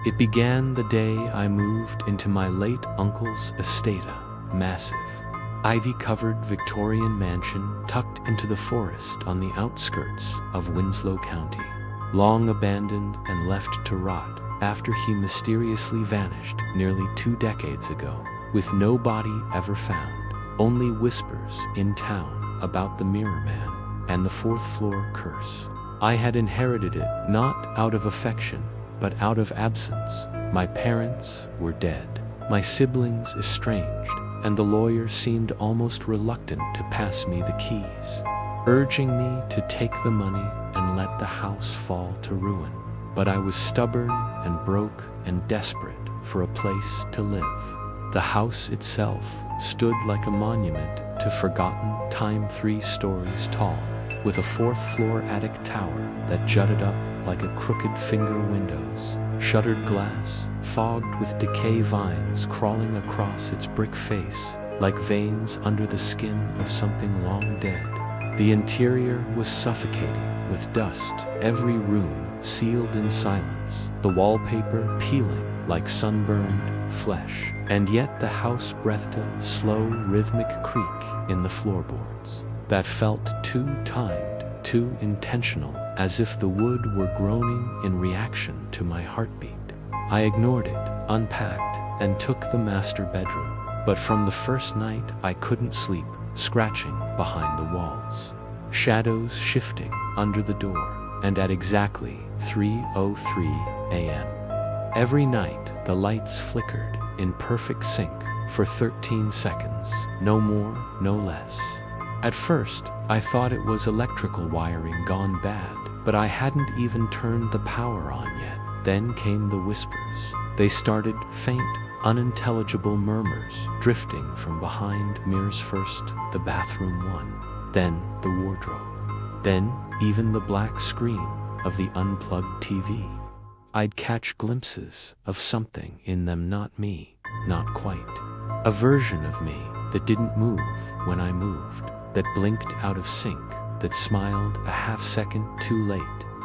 It began the day I moved into my late uncle's estate, a massive, ivy-covered Victorian mansion tucked into the forest on the outskirts of Winslow County, long abandoned and left to rot after he mysteriously vanished nearly 2 decades ago, with no body ever found, only whispers in town about the Mirror Man and the 4th floor curse. I had inherited it not out of affection, but out of absence. My parents were dead, my siblings estranged, and the lawyer seemed almost reluctant to pass me the keys, urging me to take the money and let the house fall to ruin. But I was stubborn and broke and desperate for a place to live. The house itself stood like a monument to forgotten time, 3 stories tall, with a 4th floor attic tower that jutted up like a crooked finger, windows, shuttered glass, fogged with decay, vines crawling across its brick face like veins under the skin of something long dead. The interior was suffocating with dust, every room sealed in silence, the wallpaper peeling like sunburned flesh, and yet the house breathed a slow, rhythmic creak in the floorboards that felt too timed, too intentional, as if the wood were groaning in reaction to my heartbeat. I ignored it, unpacked, and took the master bedroom. But from the first night I couldn't sleep, scratching behind the walls, shadows shifting under the door, and at exactly 3:03 a.m. every night the lights flickered in perfect sync for 13 seconds, no more, no less. At first, I thought it was electrical wiring gone bad, but I hadn't even turned the power on yet. Then came the whispers. They started, faint, unintelligible murmurs drifting from behind mirrors, first the bathroom one, then the wardrobe, then even the black screen of the unplugged TV. I'd catch glimpses of something in them, not me, not quite. A version of me that didn't move when I moved, that blinked out of sync, that smiled a half-second too late,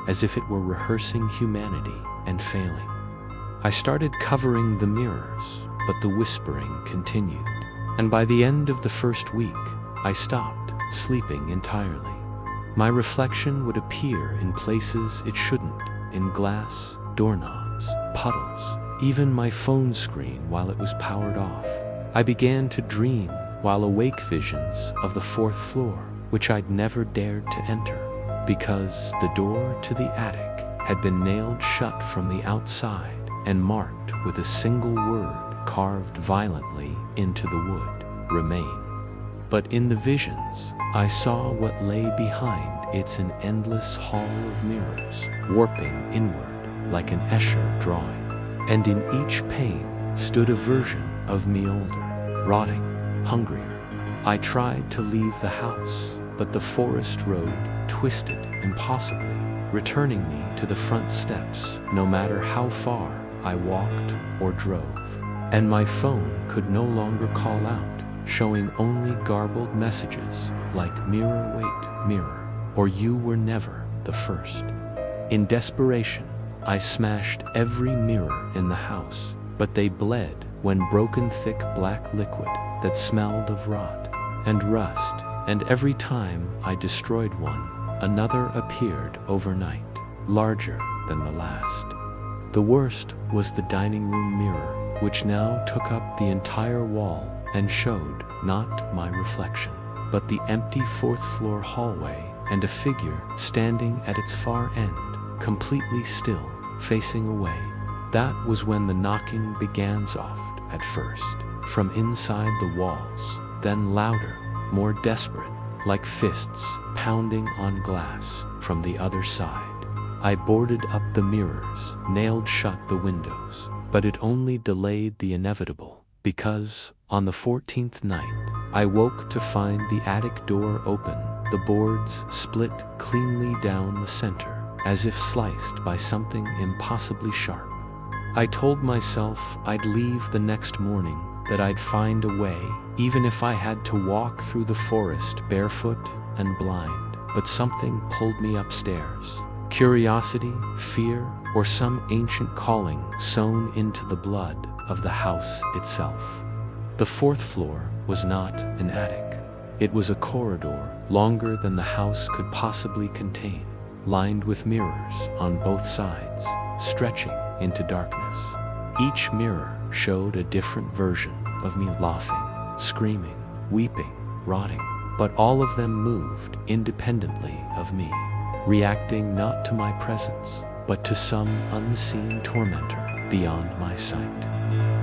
as if it were rehearsing humanity and failing. I started covering the mirrors, but the whispering continued. And by the end of the first week, I stopped sleeping entirely. My reflection would appear in places it shouldn't, in glass, doorknobs, puddles, even my phone screen while it was powered off. I began to dream while awake visions of the 4th floor, which I'd never dared to enter, because the door to the attic had been nailed shut from the outside and marked with a single word carved violently into the wood: remain. But in the visions, I saw what lay behind. It's an endless hall of mirrors, warping inward like an Escher drawing, and in each pane stood a version of me, older, rotting, hungrier. I tried to leave the house, but the forest road twisted impossibly, returning me to the front steps no matter how far I walked or drove. And my phone could no longer call out, showing only garbled messages like "mirror, wait, mirror," or "you were never the first." In desperation, I smashed every mirror in the house, but they bled when broken, thick black liquid that smelled of rot and rust, and every time I destroyed one, another appeared overnight, larger than the last. The worst was the dining room mirror, which now took up the entire wall and showed not my reflection, but the empty 4th floor hallway and a figure standing at its far end, completely still, facing away. That was when the knocking began, soft at first, from inside the walls, then louder, more desperate, like fists pounding on glass from the other side. I boarded up the mirrors, nailed shut the windows, but it only delayed the inevitable, because, on the 14th night, I woke to find the attic door open, the boards split cleanly down the center, as if sliced by something impossibly sharp. I told myself I'd leave the next morning, that I'd find a way, even if I had to walk through the forest barefoot and blind. But something pulled me upstairs. Curiosity, fear, or some ancient calling sewn into the blood of the house itself. The fourth floor was not an attic. It was a corridor longer than the house could possibly contain, lined with mirrors on both sides, stretching into darkness. Each mirror showed a different version of me, laughing, screaming, weeping, rotting, but all of them moved independently of me, reacting not to my presence, but to some unseen tormentor beyond my sight.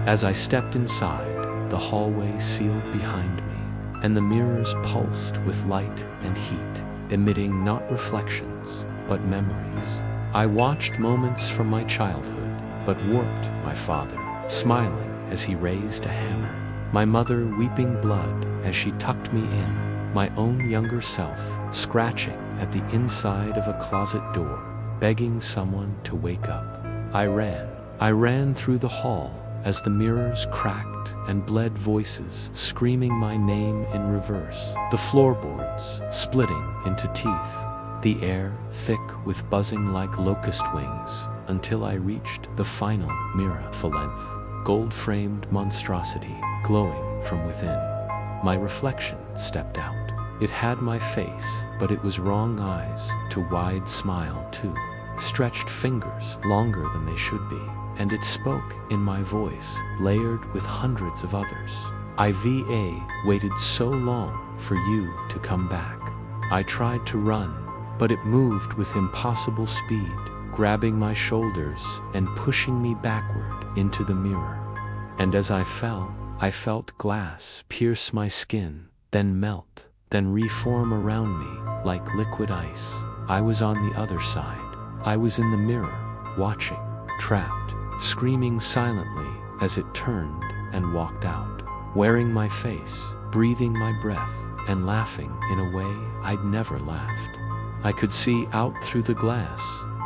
As I stepped inside, the hallway sealed behind me, and the mirrors pulsed with light and heat, emitting not reflections, but memories. I watched moments from my childhood, but warped my father, smiling as he raised a hammer, my mother weeping blood as she tucked me in, my own younger self scratching at the inside of a closet door, begging someone to wake up. I ran through the hall as the mirrors cracked and bled, voices screaming my name in reverse, the floorboards splitting into teeth, the air thick with buzzing like locust wings, until I reached the final mirror, full-length, gold-framed monstrosity glowing from within. My reflection stepped out. It had my face, but it was wrong eyes to wide smile too, stretched fingers longer than they should be, and it spoke in my voice, layered with hundreds of others. IVA waited so long for you to come back. I tried to run, but it moved with impossible speed, grabbing my shoulders and pushing me backward into the mirror. And as I fell, I felt glass pierce my skin, then melt, then reform around me like liquid ice. I was on the other side. I was in the mirror, watching, trapped, screaming silently as it turned and walked out, wearing my face, breathing my breath, and laughing in a way I'd never laughed. I could see out through the glass,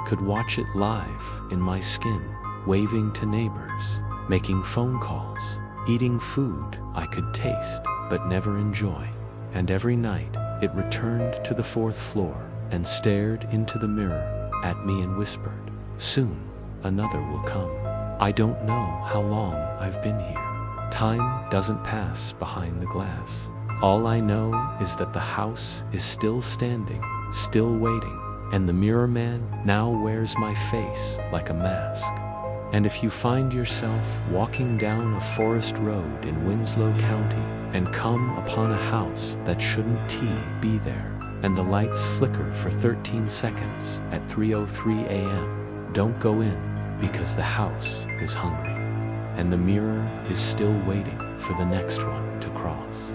could watch it live in my skin, waving to neighbors, making phone calls, eating food I could taste but never enjoy. And every night it returned to the fourth floor and stared into the mirror at me and whispered, "Soon, another will come." I don't know how long I've been here. Time doesn't pass behind the glass. All I know is that the house is still standing, still waiting, and the mirror man now wears my face like a mask. And if you find yourself walking down a forest road in Winslow County and come upon a house that shouldn't be there, and the lights flicker for 13 seconds at 3:03 a.m., don't go in, because the house is hungry, and the mirror is still waiting for the next one to cross.